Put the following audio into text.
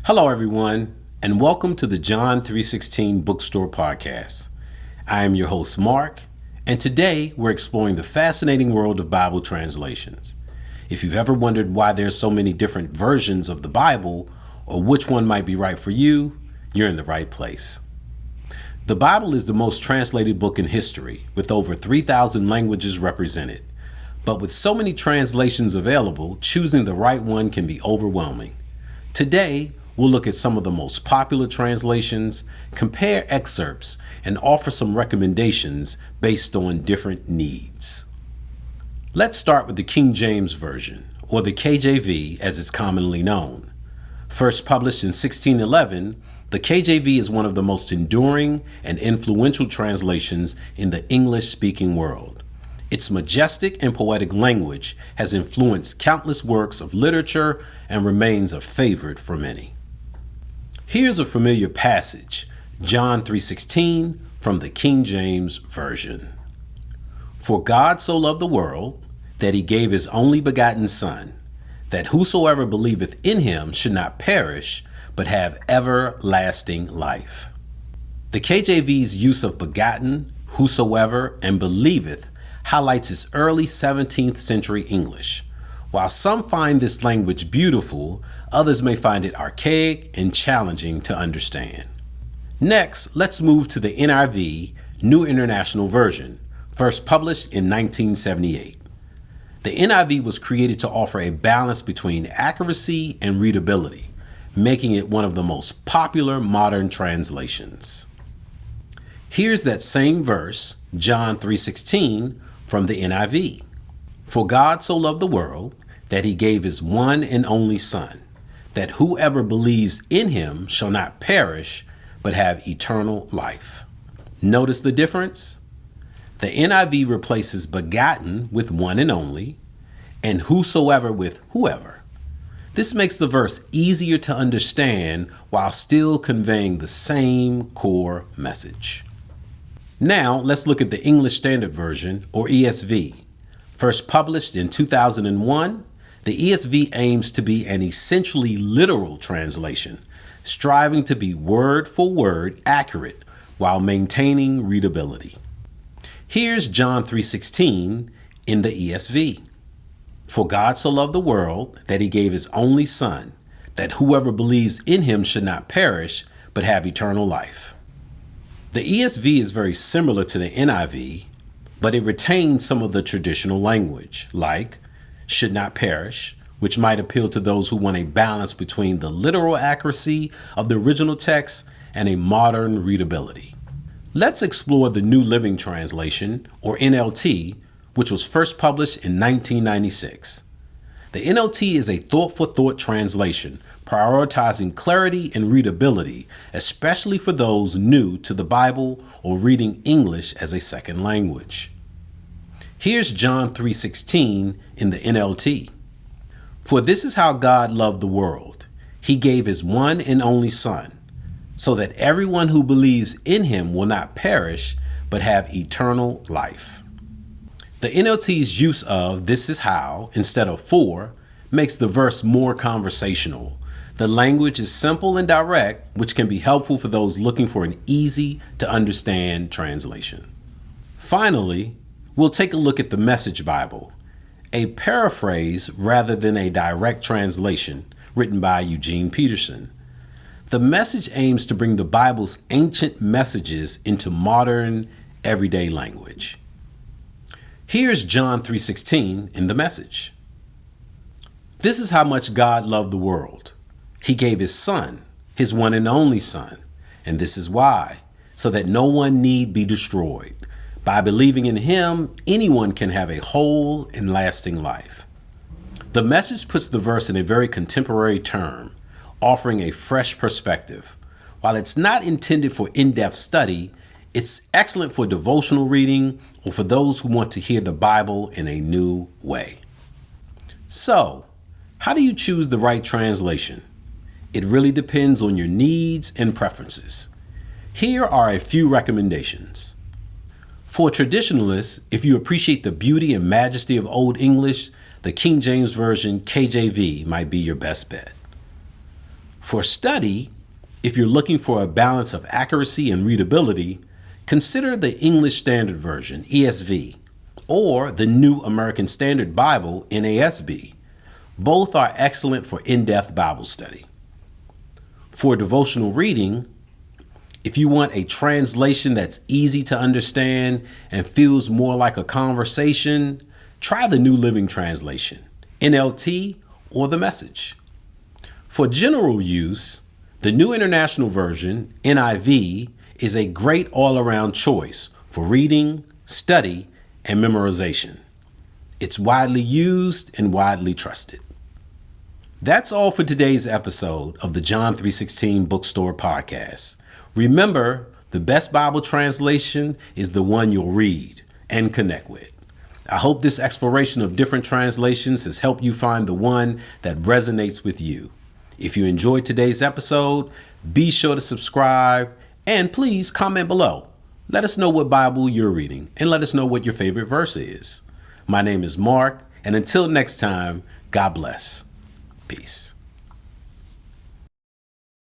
Hello, everyone, and welcome to the John 3:16 Bookstore Podcast. I am your host, Mark, and today we're exploring the fascinating world of Bible translations. If you've ever wondered why there's so many different versions of the Bible or which one might be right for you, you're in the right place. The Bible is the most translated book in history, with over 3,000 languages represented. But with so many translations available, choosing the right one can be overwhelming. Today, we'll look at some of the most popular translations, compare excerpts, and offer some recommendations based on different needs. Let's start with the King James Version, or the KJV as it's commonly known. First published in 1611, the KJV is one of the most enduring and influential translations in the English-speaking world. Its majestic and poetic language has influenced countless works of literature and remains a favorite for many. Here's a familiar passage, John 3:16 from the King James Version. For God so loved the world that he gave his only begotten Son, that whosoever believeth in him should not perish, but have everlasting life. The KJV's use of begotten, whosoever, and believeth highlights its early 17th century English. While some find this language beautiful, others may find it archaic and challenging to understand. Next, let's move to the NIV, New International Version, first published in 1978. The NIV was created to offer a balance between accuracy and readability, making it one of the most popular modern translations. Here's that same verse, John 3:16, from the NIV. For God so loved the world that he gave his one and only Son, that whoever believes in him shall not perish, but have eternal life. Notice the difference? The NIV replaces begotten with one and only, and whosoever with whoever. This makes the verse easier to understand while still conveying the same core message. Now, let's look at the English Standard Version, or ESV. First published in 2001, the ESV aims to be an essentially literal translation, striving to be word for word accurate while maintaining readability. Here's John 3:16 in the ESV. For God so loved the world that he gave his only Son, that whoever believes in him should not perish, but have eternal life. The ESV is very similar to the NIV, but it retains some of the traditional language, like should not perish, which might appeal to those who want a balance between the literal accuracy of the original text and a modern readability. Let's explore the New Living Translation, or NLT, which was first published in 1996. The NLT is a thought-for-thought translation, prioritizing clarity and readability, especially for those new to the Bible or reading English as a second language. Here's John 3:16 in the NLT. For this is how God loved the world. He gave his one and only Son, so that everyone who believes in him will not perish, but have eternal life. The NLT's use of this is how instead of for makes the verse more conversational. The language is simple and direct, which can be helpful for those looking for an easy to understand translation. Finally, we'll take a look at the Message Bible, a paraphrase rather than a direct translation written by Eugene Peterson. The Message aims to bring the Bible's ancient messages into modern, everyday language. Here's John 3:16 in the Message. This is how much God loved the world. He gave his Son, his one and only Son, and this is why, so that no one need be destroyed. By believing in him, anyone can have a whole and lasting life. The Message puts the verse in a very contemporary term, offering a fresh perspective. While it's not intended for in-depth study, it's excellent for devotional reading or for those who want to hear the Bible in a new way. So, how do you choose the right translation? It really depends on your needs and preferences. Here are a few recommendations. For traditionalists, if you appreciate the beauty and majesty of Old English, the King James Version, KJV, might be your best bet. For study, if you're looking for a balance of accuracy and readability, consider the English Standard Version, ESV, or the New American Standard Bible, NASB. Both are excellent for in-depth Bible study. For devotional reading, if you want a translation that's easy to understand and feels more like a conversation, try the New Living Translation, NLT, or the Message. For general use, the New International Version, NIV, is a great all-around choice for reading, study, and memorization. It's widely used and widely trusted. That's all for today's episode of the John 3:16 Bookstore Podcast. Remember, the best Bible translation is the one you'll read and connect with. I hope this exploration of different translations has helped you find the one that resonates with you. If you enjoyed today's episode, be sure to subscribe and please comment below. Let us know what Bible you're reading and let us know what your favorite verse is. My name is Mark, and until next time, God bless. Peace.